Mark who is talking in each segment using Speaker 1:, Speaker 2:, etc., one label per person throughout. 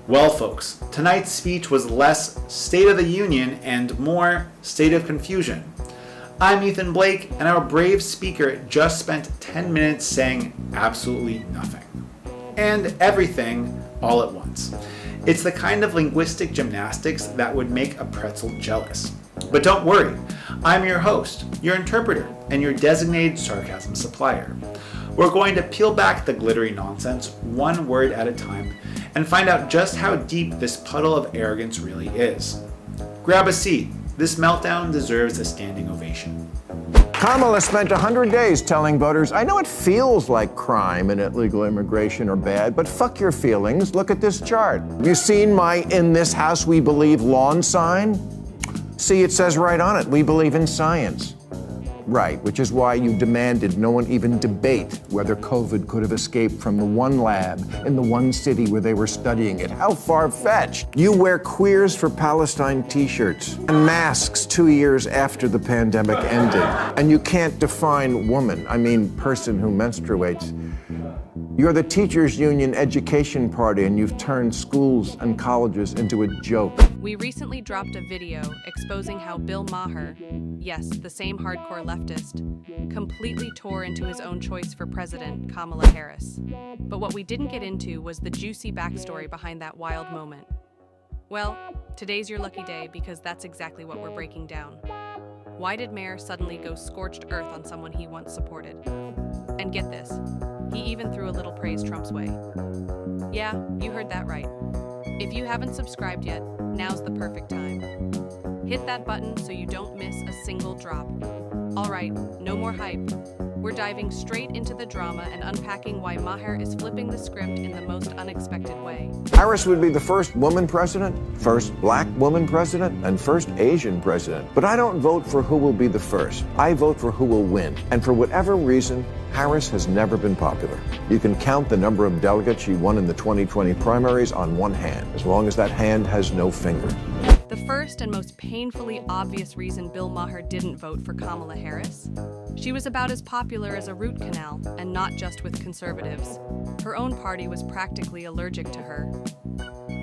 Speaker 1: Well, folks, tonight's speech was less State of the Union and more State of Confusion. I'm Ethan Blake, and our brave speaker just spent 10 minutes saying absolutely nothing. And everything all at once. It's the kind of linguistic gymnastics that would make a pretzel jealous. But don't worry, I'm your host, your interpreter, and your designated sarcasm supplier. We're going to peel back the glittery nonsense one word at a time and find out just how deep this puddle of arrogance really is. Grab a seat. This meltdown deserves a standing ovation.
Speaker 2: Kamala spent 100 days telling voters, I know it feels like crime and illegal immigration are bad, but fuck your feelings. Look at this chart. Have you seen my "In this house we believe" lawn sign? See, it says right on it, we believe in science. Right, which is why you demanded no one even debate whether COVID could have escaped from the one lab in the one city where they were studying it. How far-fetched. You wear Queers for Palestine t-shirts and masks 2 years after the pandemic ended. And you can't define woman, I mean person who menstruates. You're the teachers' union education party, and you've turned schools and colleges into a joke.
Speaker 3: We recently dropped a video exposing how Bill Maher, yes, the same hardcore leftist, completely tore into his own choice for president, Kamala Harris. But what we didn't get into was the juicy backstory behind that wild moment. Well, today's your lucky day because that's exactly what we're breaking down. Why did Maher suddenly go scorched earth on someone he once supported? And get this, he even threw a little praise Trump's way. Yeah, you heard that right. If you haven't subscribed yet, now's the perfect time. Hit that button so you don't miss a single drop. All right, no more hype. We're diving straight into the drama and unpacking why Maher is flipping the script in the most unexpected way.
Speaker 2: Harris would be the first woman president, first black woman president, and first Asian president. But I don't vote for who will be the first. I vote for who will win. And for whatever reason, Harris has never been popular. You can count the number of delegates she won in the 2020 primaries on one hand, as long as that hand has no finger.
Speaker 3: The first and most painfully obvious reason Bill Maher didn't vote for Kamala Harris? She was about as popular as a root canal, and not just with conservatives. Her own party was practically allergic to her.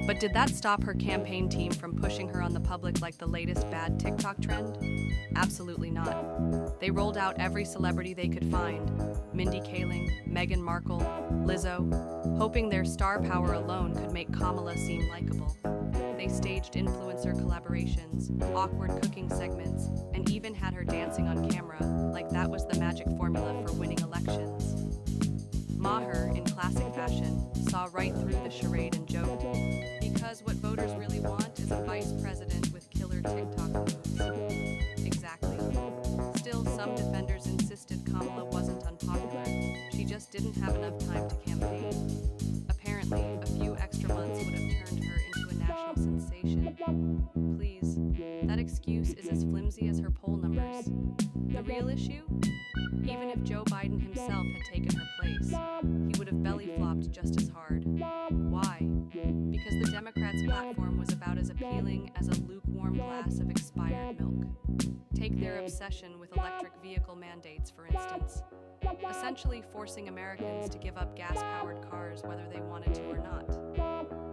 Speaker 3: But did that stop her campaign team from pushing her on the public like the latest bad TikTok trend? Absolutely not. They rolled out every celebrity they could find, Mindy Kaling, Meghan Markle, Lizzo, hoping their star power alone could make Kamala seem likable. They staged influencer collaborations, awkward cooking segments, and even had her dancing on camera like that was the magic formula for winning elections. Maher, in classic fashion, saw right through the charade and joked, because what voters really want is a vice president with killer TikTok moves. Exactly. Still, some defenders insisted Kamala wasn't unpopular. She just didn't have enough time to campaign. Apparently, a few extra months would have turned her into a national sensation. Please, that excuse is as flimsy as her poll numbers. The real issue? Even if Joe Biden himself had taken her place, he would have belly flopped just as hard. Why? Because the Democrats' platform was about as appealing as a lukewarm glass of expired milk. Take their obsession with electric vehicle mandates, for instance. Essentially forcing Americans to give up gas-powered cars whether they wanted to or not.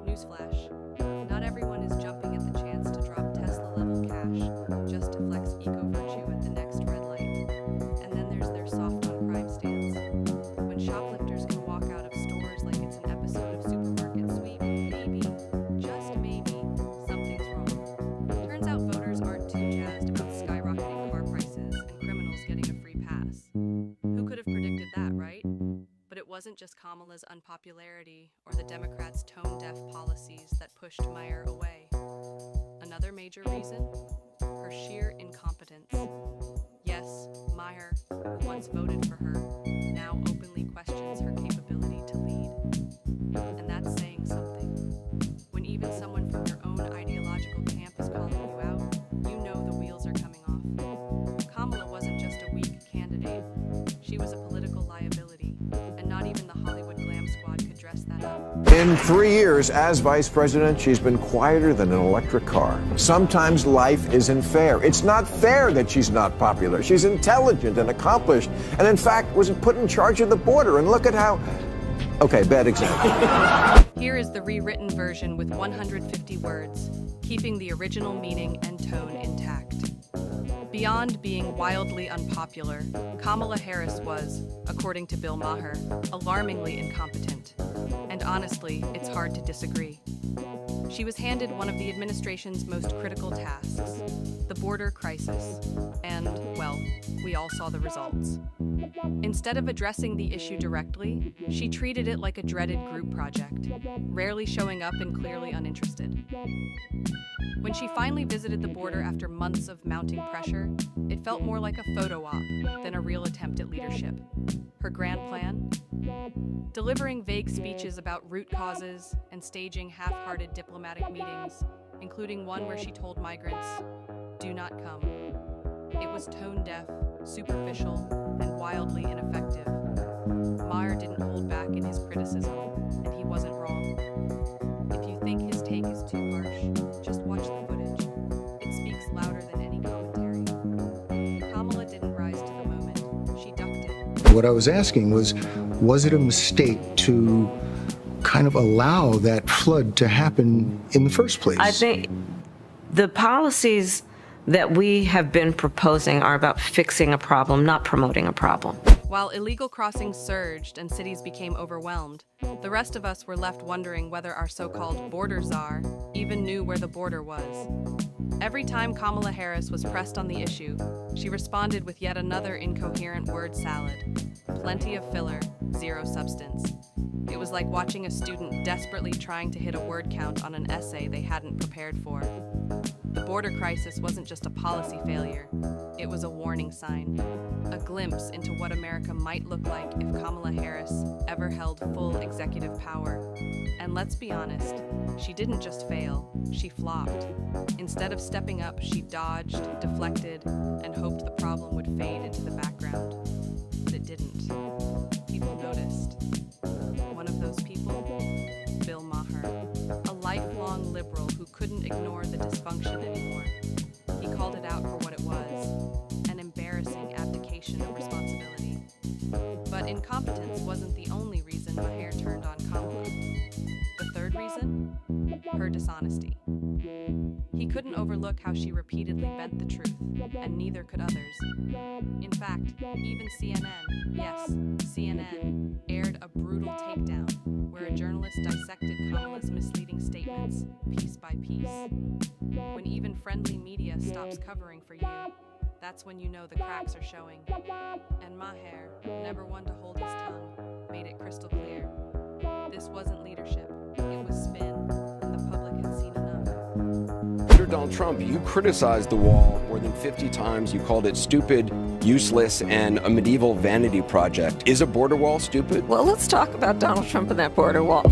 Speaker 3: Newsflash, not everyone is jumping at the chance to drop Tesla-level cash just to flex eco-virtue at the next red light. And then there's their soft-on-crime stance. When shoplifters can walk out of stores like it's an episode of Supermarket Sweep, maybe, just maybe, something's wrong. Turns out voters aren't too jazzed about skyrocketing car prices and criminals getting a free pass. Who could have predicted that, right? But it wasn't just Kamala's unpopularity or the Democrats' tone-deaf policies that pushed Maher away. Another major reason? Her sheer incompetence. Yes, Maher, who once voted for her, now openly questions her capability to lead. And that's saying something. When even someone from your own ideological camp is calling you out, you know the wheels are coming off. Kamala wasn't just a weak candidate. She was a political liability, and not even the Hollywood glam squad could dress that up.
Speaker 2: In 3 years as vice president, she's been quieter than an electric car. Sometimes life isn't fair. It's not fair that she's not popular. She's intelligent and accomplished, and in fact was put in charge of the border. And look at how... Okay, bad example.
Speaker 3: Here is the rewritten version with 150 words, keeping the original meaning and tone intact. Beyond being wildly unpopular, Kamala Harris was, according to Bill Maher, alarmingly incompetent. And honestly, it's hard to disagree. She was handed one of the administration's most critical tasks, the border crisis, and, well, we all saw the results. Instead of addressing the issue directly, she treated it like a dreaded group project, rarely showing up and clearly uninterested. When she finally visited the border after months of mounting pressure, it felt more like a photo op than a real attempt at leadership. Her grand plan? Delivering vague speeches about root causes and staging half-hearted diplomatic meetings, including one where she told migrants, "Do not come." It was tone-deaf, superficial, and wildly ineffective. Maher didn't hold back in his criticism, and he wasn't wrong. If you think his take is too harsh, just watch the footage. It speaks louder than any commentary. Kamala didn't rise to the moment. She ducked it.
Speaker 4: What I was asking was it a mistake to kind of allow that flood to happen in the first place?
Speaker 5: I think the policies that we have been proposing are about fixing a problem, not promoting a problem.
Speaker 3: While illegal crossings surged and cities became overwhelmed, the rest of us were left wondering whether our so-called border czar even knew where the border was. Every time Kamala Harris was pressed on the issue, she responded with yet another incoherent word salad. Plenty of filler, zero substance. It was like watching a student desperately trying to hit a word count on an essay they hadn't prepared for. The border crisis wasn't just a policy failure, it was a warning sign, a glimpse into what America might look like if Kamala Harris ever held full executive power. And let's be honest, she didn't just fail, she flopped. Instead of stepping up, she dodged, deflected, and hoped the problem would fade into the background. But it didn't. People noticed. One of those people? Bill Maher, a lifelong liberal who couldn't ignore the dysfunction anymore. He called it out for what it was, an embarrassing abdication of responsibility. But incompetence wasn't the only reason Maher turned on Kamala. The third reason? Her dishonesty. He couldn't overlook how she repeatedly bent the truth, and neither could others. In fact, even CNN, yes, CNN, aired a brutal takedown where a journalist dissected Kamala's misleading statements piece by piece. When even friendly media stops covering for you, that's when you know the cracks are showing. And Maher, never one to hold his tongue, made it crystal clear. This wasn't leadership, it was spin, and the public had seen enough.
Speaker 6: Under Donald Trump, you criticized the wall more than 50 times. You called it stupid, useless, and a medieval vanity project. Is a border wall stupid?
Speaker 5: Well, let's talk about Donald Trump and that border wall.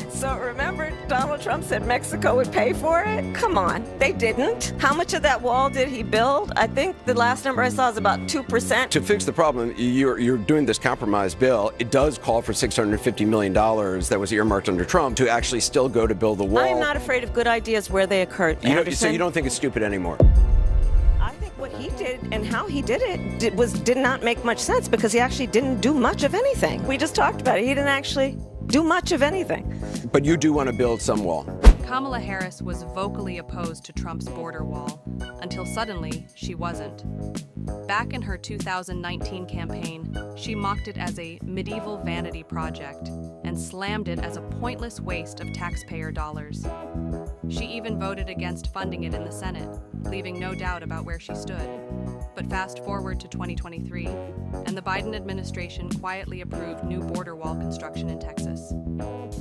Speaker 5: So remember, Donald Trump said Mexico would pay for it? Come on, they didn't. How much of that wall did he build? I think the last number I saw is about 2%.
Speaker 6: To fix the problem, you're doing this compromise bill. It does call for $650 million that was earmarked under Trump to actually still go to build the wall.
Speaker 5: I'm not afraid of good ideas where they occurred, Anderson.
Speaker 6: So you don't think it's stupid anymore?
Speaker 5: I think what he did and how he did it did not make much sense because he actually didn't do much of anything. We just talked about it. He didn't actually do much of anything.
Speaker 6: But you do want to build some wall.
Speaker 3: Kamala Harris was vocally opposed to Trump's border wall, until suddenly she wasn't. Back in her 2019 campaign, she mocked it as a medieval vanity project and slammed it as a pointless waste of taxpayer dollars. She even voted against funding it in the Senate, leaving no doubt about where she stood. But fast forward to 2023, and the Biden administration quietly approved new border wall construction in Texas.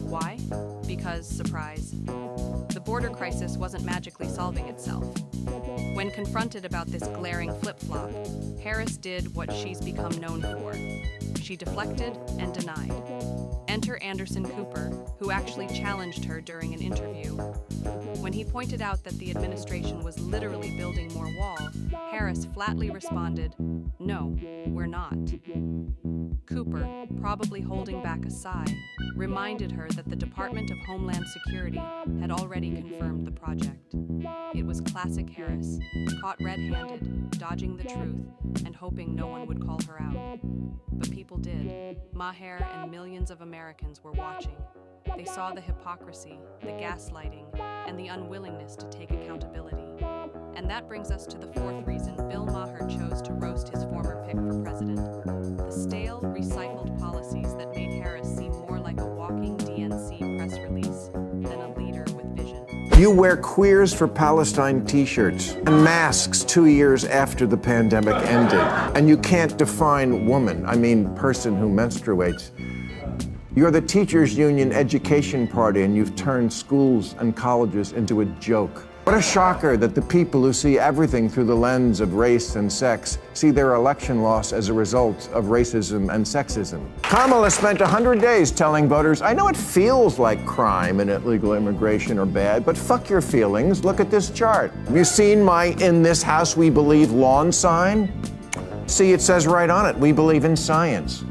Speaker 3: Why? Because, surprise, the border crisis wasn't magically solving itself. When confronted about this glaring flip-flop, Harris did what she's become known for. She deflected and denied. Enter Anderson Cooper, who actually challenged her during an interview. When he pointed out that the administration was literally building more wall, Harris flatly responded, "No, we're not." Cooper, probably holding back a sigh, reminded her that the Department of Homeland Security had already confirmed the project. It was classic Harris, caught red-handed, dodging the truth, and hoping no one would call her out. But people people did, Maher and millions of Americans were watching. They saw the hypocrisy, the gaslighting, and the unwillingness to take accountability. And that brings us to the fourth reason Bill Maher chose to roast his former pick for president: the stale, recycled policies that made Harris seem more like a walking DNC press release than a leader with vision.
Speaker 2: You wear Queers for Palestine t-shirts and masks 2 years after the pandemic ended. And you can't define woman, I mean person who menstruates. You're the teachers' union education party, and you've turned schools and colleges into a joke. What a shocker that the people who see everything through the lens of race and sex see their election loss as a result of racism and sexism. Kamala spent 100 days telling voters, I know it feels like crime and illegal immigration are bad, but fuck your feelings, look at this chart. Have you seen my "In This House We Believe" lawn sign? See, it says right on it, we believe in science.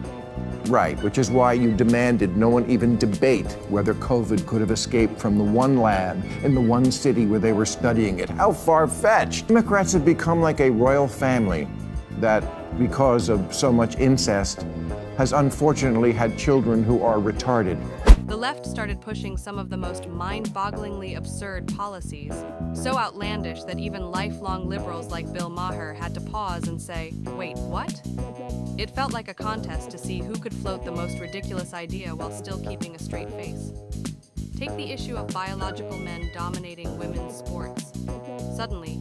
Speaker 2: Right, which is why you demanded no one even debate whether COVID could have escaped from the one lab in the one city where they were studying it. How far-fetched. Democrats have become like a royal family that, because of so much incest, has unfortunately had children who are retarded.
Speaker 3: The left started pushing some of the most mind-bogglingly absurd policies, so outlandish that even lifelong liberals like Bill Maher had to pause and say, wait, what? It felt like a contest to see who could float the most ridiculous idea while still keeping a straight face. Take the issue of biological men dominating women's sports. Suddenly,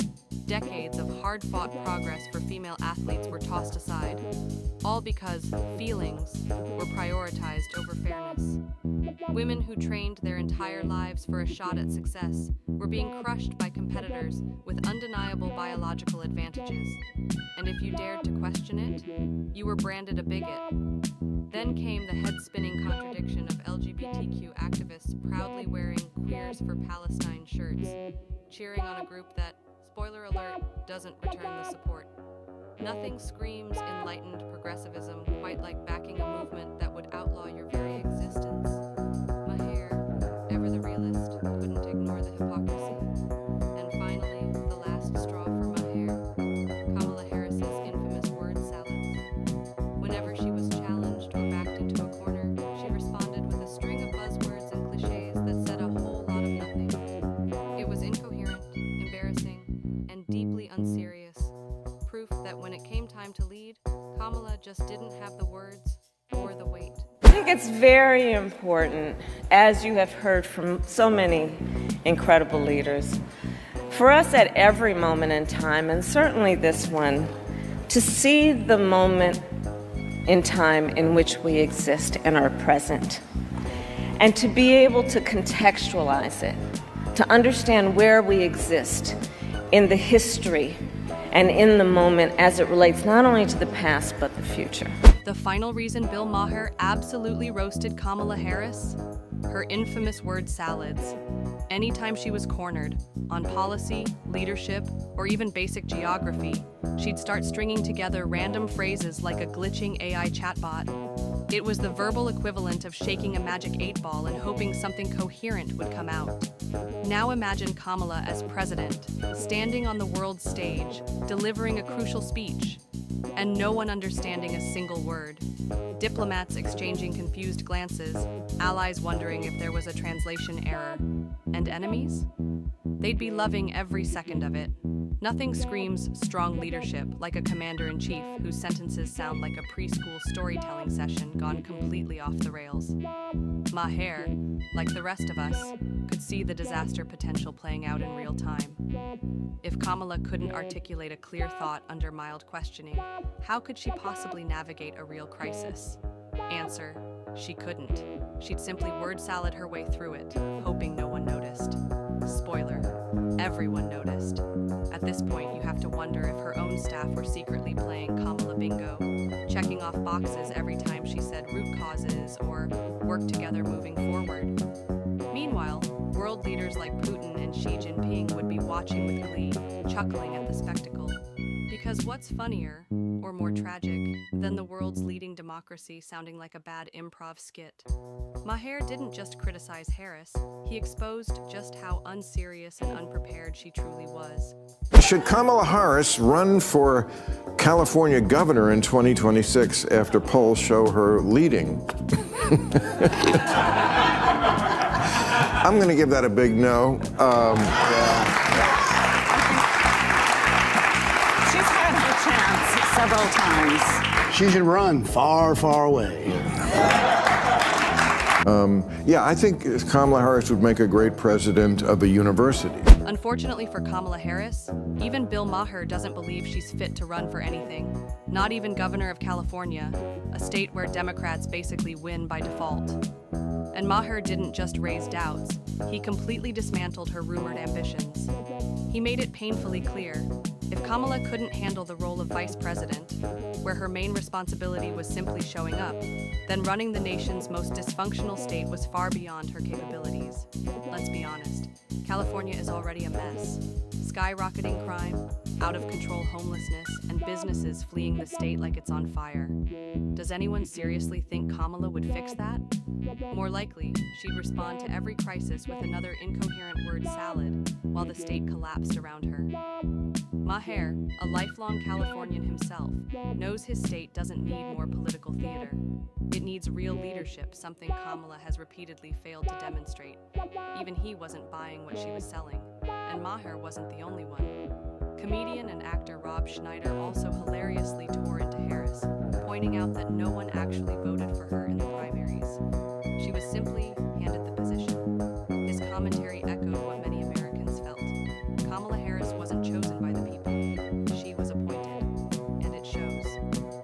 Speaker 3: decades of hard-fought progress for female athletes were tossed aside, all because feelings were prioritized over fairness. Women who trained their entire lives for a shot at success were being crushed by competitors with undeniable biological advantages. And if you dared to question it, you were branded a bigot. Then came the head-spinning contradiction of LGBTQ activists proudly wearing Queers for Palestine shirts, cheering on a group that, spoiler alert, doesn't return the support. Nothing screams enlightened progressivism quite like backing a movement that would outlaw your very existence. Maher, ever the realist, couldn't ignore the hypocrisy. And finally, the last straw for Maher, Kamala Harris's infamous word salads. Whenever she was challenged or backed into a corner, she responded with a string of buzzwords and cliches that said a whole lot of nothing. It was incoherent, embarrassing, and deeply unserious. Proof that when it came time to lead, Kamala just didn't have the words or the weight.
Speaker 5: I think it's very important, as you have heard from so many incredible leaders, for us at every moment in time, and certainly this one, to see the moment in time in which we exist and are present, and to be able to contextualize it, to understand where we exist in the history and in the moment as it relates not only to the past but the future.
Speaker 3: The final reason Bill Maher absolutely roasted Kamala Harris? Her infamous word salads. Anytime she was cornered, on policy, leadership, or even basic geography, she'd start stringing together random phrases like a glitching AI chatbot. It was the verbal equivalent of shaking a magic 8-ball and hoping something coherent would come out. Now imagine Kamala as president, standing on the world stage, delivering a crucial speech, and no one understanding a single word. Diplomats exchanging confused glances, allies wondering if there was a translation error. And enemies? They'd be loving every second of it. Nothing screams strong leadership like a commander-in-chief whose sentences sound like a preschool storytelling session gone completely off the rails. Maher, like the rest of us, could see the disaster potential playing out in real time. If Kamala couldn't articulate a clear thought under mild questioning, how could she possibly navigate a real crisis? Answer: she couldn't. She'd simply word salad her way through it, hoping no one noticed. Spoiler: everyone noticed. At this point, you have to wonder if her own staff were secretly playing Kamala bingo, checking off boxes every time she said root causes or work together moving forward. Meanwhile, world leaders like Putin and Xi Jinping would be watching with glee, chuckling at the spectacle. Because what's funnier, or more tragic, than the world's leading democracy sounding like a bad improv skit? Maher didn't just criticize Harris, he exposed just how unserious and unprepared she truly was.
Speaker 2: Should Kamala Harris run for California governor in 2026 after polls show her leading? I'm going to give that a big no.
Speaker 7: She's had her chance several times.
Speaker 8: She should run far, far away.
Speaker 2: Yeah, I think Kamala Harris would make a great president of a university.
Speaker 3: Unfortunately for Kamala Harris, even Bill Maher doesn't believe she's fit to run for anything, not even governor of California, a state where Democrats basically win by default. And Maher didn't just raise doubts, he completely dismantled her rumored ambitions. He made it painfully clear, if Kamala couldn't handle the role of vice president, where her main responsibility was simply showing up, then running the nation's most dysfunctional state was far beyond her capabilities. Let's be honest, California is already a mess. Skyrocketing crime, out-of-control homelessness, and businesses fleeing the state like it's on fire. Does anyone seriously think Kamala would fix that? More likely, she'd respond to every crisis with another incoherent word salad while the state collapsed around her. Maher, a lifelong Californian himself, knows his state doesn't need more political theater. It needs real leadership, something Kamala has repeatedly failed to demonstrate. Even he wasn't buying what she was selling, and Maher wasn't the only one. Comedian and actor Rob Schneider also hilariously tore into Harris, pointing out that no one actually voted for her in the primaries. She was simply handed the position. His commentary echoed what many Americans felt. Kamala Harris wasn't chosen by the people. She was appointed. And it shows.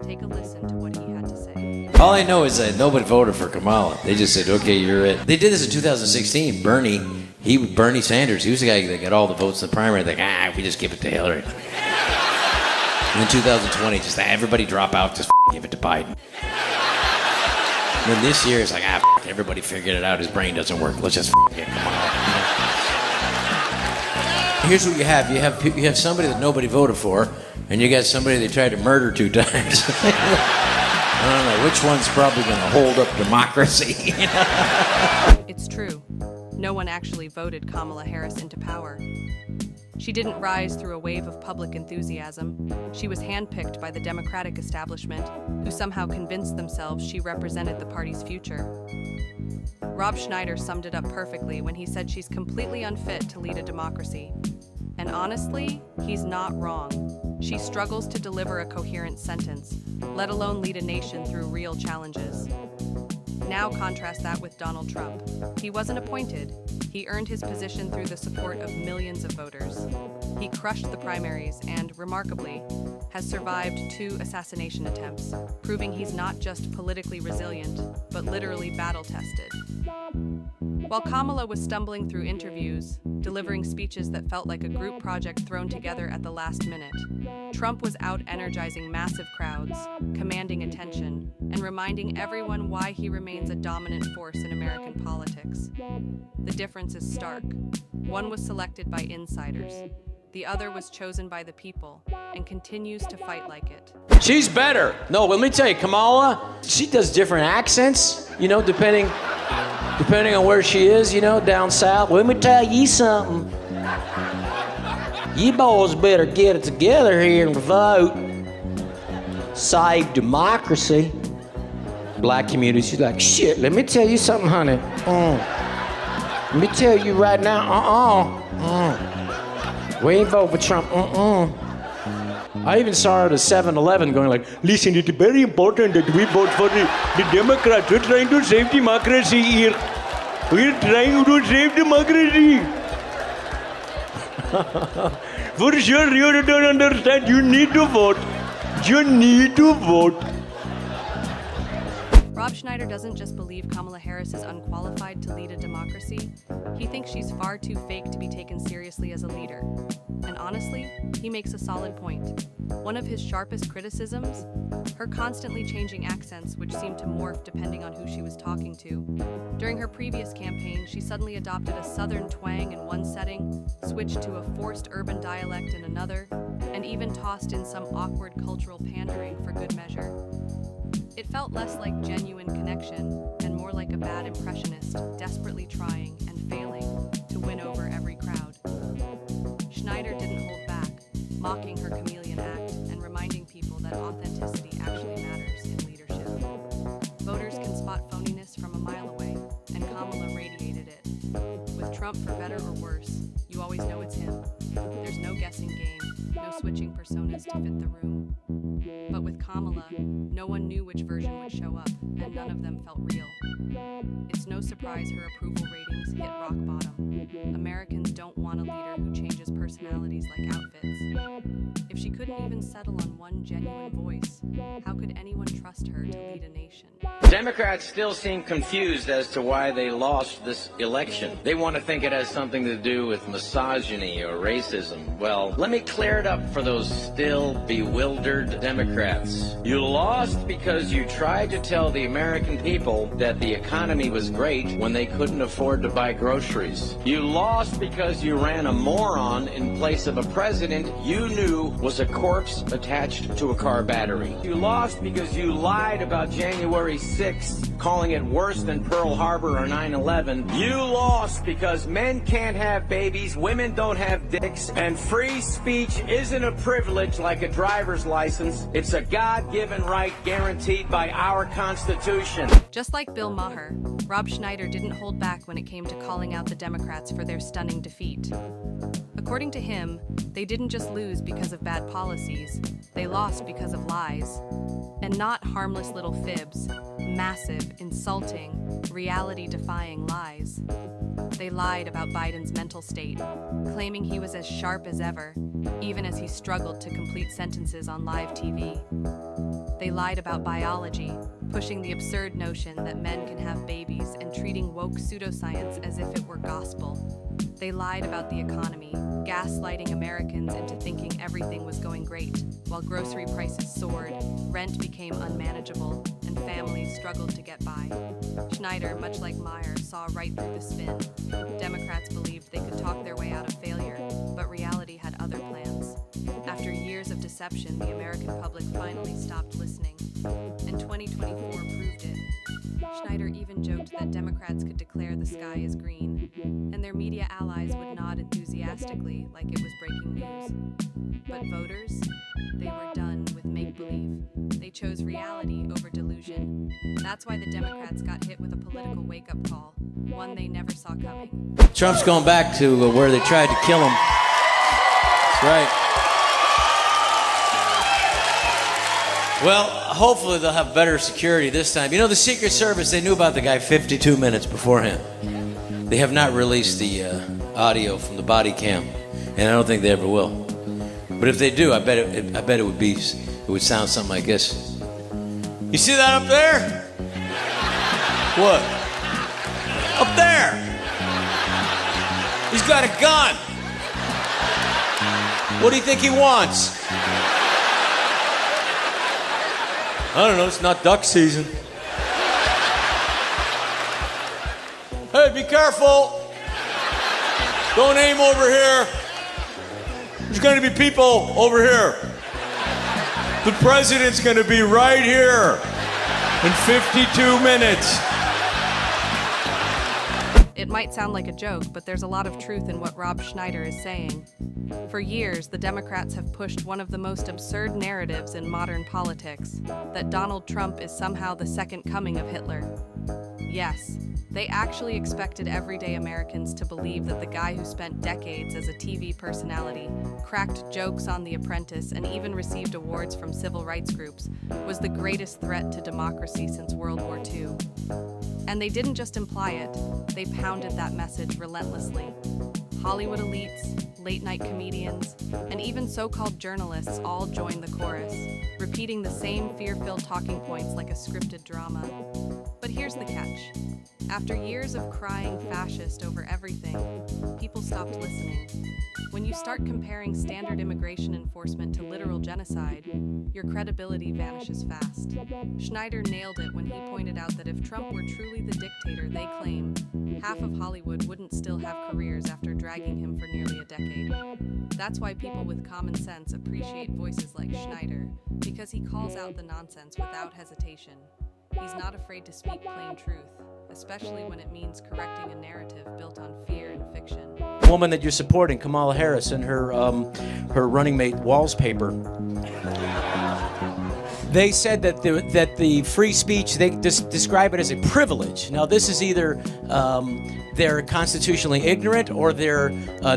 Speaker 3: Take a listen to what he had to say.
Speaker 9: All I know is that nobody voted for Kamala. They just said, okay, you're it. They did this in 2016. Bernie Sanders, he was the guy that got all the votes in the primary. Like, we just give it to Hillary. And in 2020, just everybody drop out, just give it to Biden. And then this year, it's like, everybody figured it out. His brain doesn't work. Let's just get Kamala. Here's what you have. You have somebody that nobody voted for, and you got somebody they tried to murder 2 times. I don't know which one's probably going to hold up democracy.
Speaker 3: It's true. No one actually voted Kamala Harris into power. She didn't rise through a wave of public enthusiasm. She was handpicked by the Democratic establishment, who somehow convinced themselves she represented the party's future. Rob Schneider summed it up perfectly when he said she's completely unfit to lead a democracy. And honestly, he's not wrong. She struggles to deliver a coherent sentence, let alone lead a nation through real challenges. Now contrast that with Donald Trump. He wasn't appointed. He earned his position through the support of millions of voters. He crushed the primaries and, remarkably, has survived 2 assassination attempts, proving he's not just politically resilient, but literally battle-tested. While Kamala was stumbling through interviews, delivering speeches that felt like a group project thrown together at the last minute, Trump was out energizing massive crowds, commanding attention, and reminding everyone why he remains a dominant force in American politics. The difference is stark. One was selected by insiders. The other was chosen by the people and continues to fight like it.
Speaker 9: She's better. No, let me tell you, Kamala, she does different accents, depending on where she is, down south. Let me tell you something. You boys better get it together here and vote. Save democracy. Black community, she's like, shit, let me tell you something, honey. Let me tell you right now, we ain't vote for Trump, I even saw her at a 7-Eleven going like, listen, it's very important that we vote for the Democrats. We're trying to save democracy here. We're trying to save democracy. For sure, you don't understand. You need to vote. You need to vote.
Speaker 3: Rob Schneider doesn't just believe Kamala Harris is unqualified to lead a democracy. He thinks she's far too fake to be taken seriously as a leader. And honestly, he makes a solid point. One of his sharpest criticisms? Her constantly changing accents, which seemed to morph depending on who she was talking to. During her previous campaign, she suddenly adopted a southern twang in one setting, switched to a forced urban dialect in another, and even tossed in some awkward cultural pandering for good measure. It felt less like genuine connection and more like a bad impressionist desperately trying and failing to win over every crowd. Schneider didn't hold back, mocking her chameleon act and reminding people that authenticity actually matters in leadership. Voters can spot phoniness from a mile away, and Kamala radiated it. With Trump, for better or worse, you always know it's him. There's no guessing game, no switching personas to fit the room. But with Kamala, no one knew which version would show up, and none of them felt real. It's no surprise her approval ratings hit rock bottom. Americans don't want a leader who changes personalities like outfits. If she couldn't even settle on one genuine voice, how could anyone trust her to lead a nation?
Speaker 9: Democrats still seem confused as to why they lost this election. They want to think it has something to do with misogyny or racism. Well, let me clear it up for those still bewildered Democrats. You lost because you tried to tell the American people that the economy was great when they couldn't afford to buy groceries. You lost because you ran a moron in place of a president you knew was a corpse attached to a car battery. You lost because you lied about January 6th, calling it worse than Pearl Harbor or 9/11. You lost because men can't have babies, women don't have dicks, and free speech isn't a privilege like a driver's license. It's a God-given right guaranteed by our Constitution.
Speaker 3: Just like Bill Maher, Rob Schneider didn't hold back when it came to calling out the Democrats for their stunning defeat. According to him, they didn't just lose because of bad policies, they lost because of lies. And not harmless little fibs, massive, insulting, reality-defying lies. They lied about Biden's mental state, claiming he was as sharp as ever, even as he struggled to complete sentences on live TV. They lied about biology, pushing the absurd notion that men can have babies and treating woke pseudoscience as if it were gospel. They lied about the economy, gaslighting Americans into thinking everything was going great, while grocery prices soared, rent became unmanageable, and families struggled to get by. Schneider, much like Maher, saw right through the spin. Democrats believed they could talk their way out of failure, but reality had other plans. After years of deception, the American public finally stopped listening, and 2024 proved it. Schneider even joked that Democrats could declare the sky is green, and their media allies would nod enthusiastically like it was breaking news. But voters, they were done with make-believe. They chose reality over delusion. That's why the Democrats got hit with a political wake-up call, one they never saw coming.
Speaker 9: Trump's going back to where they tried to kill him. That's right. Well, hopefully they'll have better security this time. You know, the Secret Service, they knew about the guy 52 minutes beforehand. They have not released the audio from the body cam, and I don't think they ever will. But if they do, I bet it would sound something like this. You see that up there? What? Up there. He's got a gun. What do you think he wants? I don't know, it's not duck season. Hey, be careful. Don't aim over here. There's going to be people over here. The president's going to be right here in 52 minutes.
Speaker 3: It might sound like a joke, but there's a lot of truth in what Rob Schneider is saying. For years, the Democrats have pushed one of the most absurd narratives in modern politics, that Donald Trump is somehow the second coming of Hitler. Yes, they actually expected everyday Americans to believe that the guy who spent decades as a TV personality, cracked jokes on The Apprentice, and even received awards from civil rights groups, was the greatest threat to democracy since World War II. And they didn't just imply it, they pounded that message relentlessly. Hollywood elites, late-night comedians, and even so-called journalists all joined the chorus, repeating the same fear-filled talking points like a scripted drama. But But here's the catch. After years of crying fascist over everything, people stopped listening. When you start comparing standard immigration enforcement to literal genocide, your credibility vanishes fast. Schneider nailed it when he pointed out that if Trump were truly the dictator they claim, half of Hollywood wouldn't still have careers after dragging him for nearly a decade. That's why people with common sense appreciate voices like Schneider, because he calls out the nonsense without hesitation. He's not afraid to speak plain truth, especially when it means correcting a narrative built on fear and fiction.
Speaker 9: The woman that you're supporting, Kamala Harris, and her running mate Walls paper, they said that the free speech, they describe it as a privilege. Now, this is either they're constitutionally ignorant or they're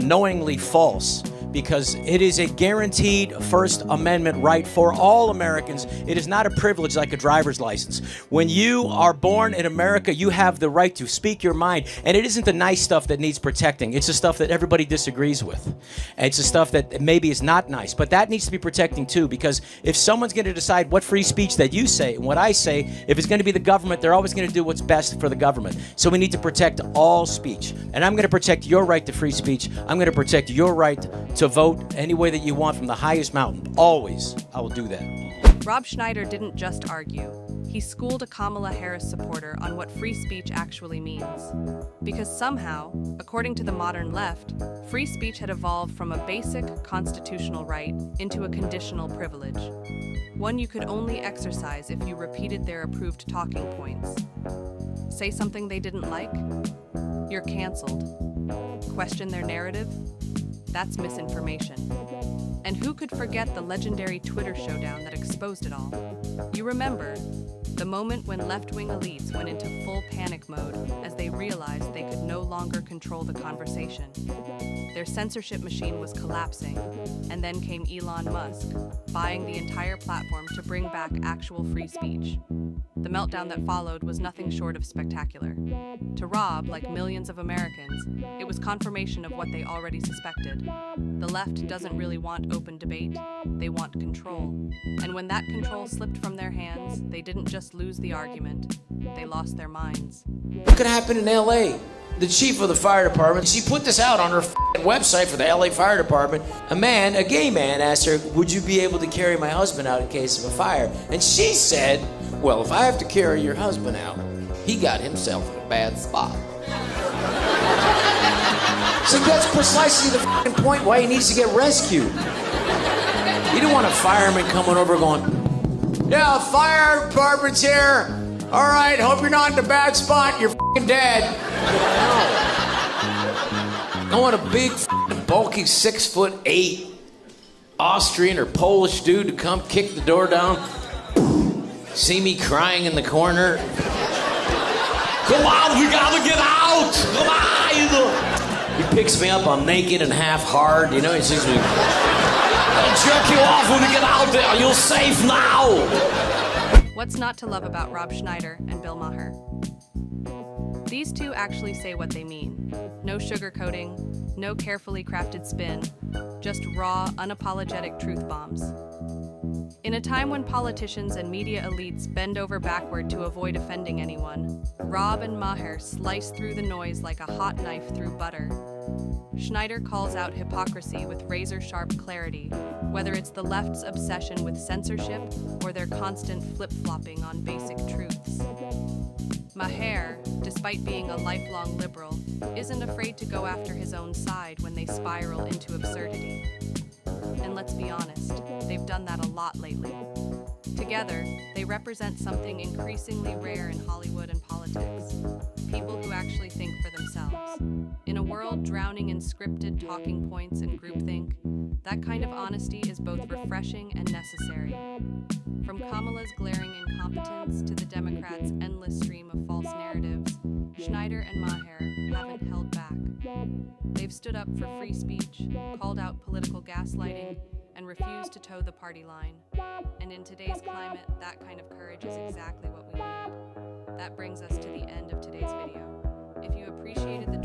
Speaker 9: knowingly false, because it is a guaranteed First Amendment right for all Americans. It is not a privilege like a driver's license. When you are born in America, you have the right to speak your mind, and it isn't the nice stuff that needs protecting. It's the stuff that everybody disagrees with. And it's the stuff that maybe is not nice, but that needs to be protecting too, because if someone's going to decide what free speech that you say and what I say, if it's going to be the government, they're always going to do what's best for the government. So we need to protect all speech, and I'm going to protect your right to free speech. I'm going to protect your right to vote any way that you want from the highest mountain. Always, I will do that.
Speaker 3: Rob Schneider didn't just argue. He schooled a Kamala Harris supporter on what free speech actually means. Because somehow, according to the modern left, free speech had evolved from a basic constitutional right into a conditional privilege. One you could only exercise if you repeated their approved talking points. Say something they didn't like? You're canceled. Question their narrative? That's misinformation. And who could forget the legendary Twitter showdown that exposed it all? You remember the moment when left-wing elites went into full panic mode as they realized they could no longer control the conversation. Their censorship machine was collapsing, and then came Elon Musk, buying the entire platform to bring back actual free speech. The meltdown that followed was nothing short of spectacular. To Rob, like millions of Americans, it was confirmation of what they already suspected. The left doesn't really want open debate, they want control. And when that control slipped from their hands, they didn't just lose the argument, they lost their minds.
Speaker 9: What could happen in LA? The chief of the fire department, she put this out on her website for the LA Fire Department. A gay man asked her, would you be able to carry my husband out in case of a fire? And she said, well, if I have to carry your husband out, he got himself in a bad spot. So that's precisely the point why he needs to get rescued. You don't want a fireman coming over going, yeah, fire department's here. All right, hope you're not in a bad spot. You're dead. No. I want a big, bulky 6'8" Austrian or Polish dude to come kick the door down, see me crying in the corner. Come on, we gotta get out. Come on. He picks me up. I'm naked and half hard. You know, he says, I'll jerk you off when we get out there. You're safe now.
Speaker 3: What's not to love about Rob Schneider and Bill Maher? These two actually say what they mean. No sugarcoating, no carefully crafted spin, just raw, unapologetic truth bombs. In a time when politicians and media elites bend over backward to avoid offending anyone, Rob and Maher slice through the noise like a hot knife through butter. Schneider calls out hypocrisy with razor-sharp clarity, whether it's the left's obsession with censorship or their constant flip-flopping on basic truths. Maher, despite being a lifelong liberal, isn't afraid to go after his own side when they spiral into absurdity. And let's be honest, they've done that a lot lately. Together, they represent something increasingly rare in Hollywood and politics. People who actually think for themselves. In a world drowning in scripted talking points and groupthink, that kind of honesty is both refreshing and necessary. From Kamala's glaring incompetence to the Democrats' endless stream of false narratives, Schneider and Maher haven't held back. They've stood up for free speech, called out political gaslighting, and refused to toe the party line. And in today's climate, that kind of courage is exactly what we need. That brings us to the end of today's video. If you appreciated the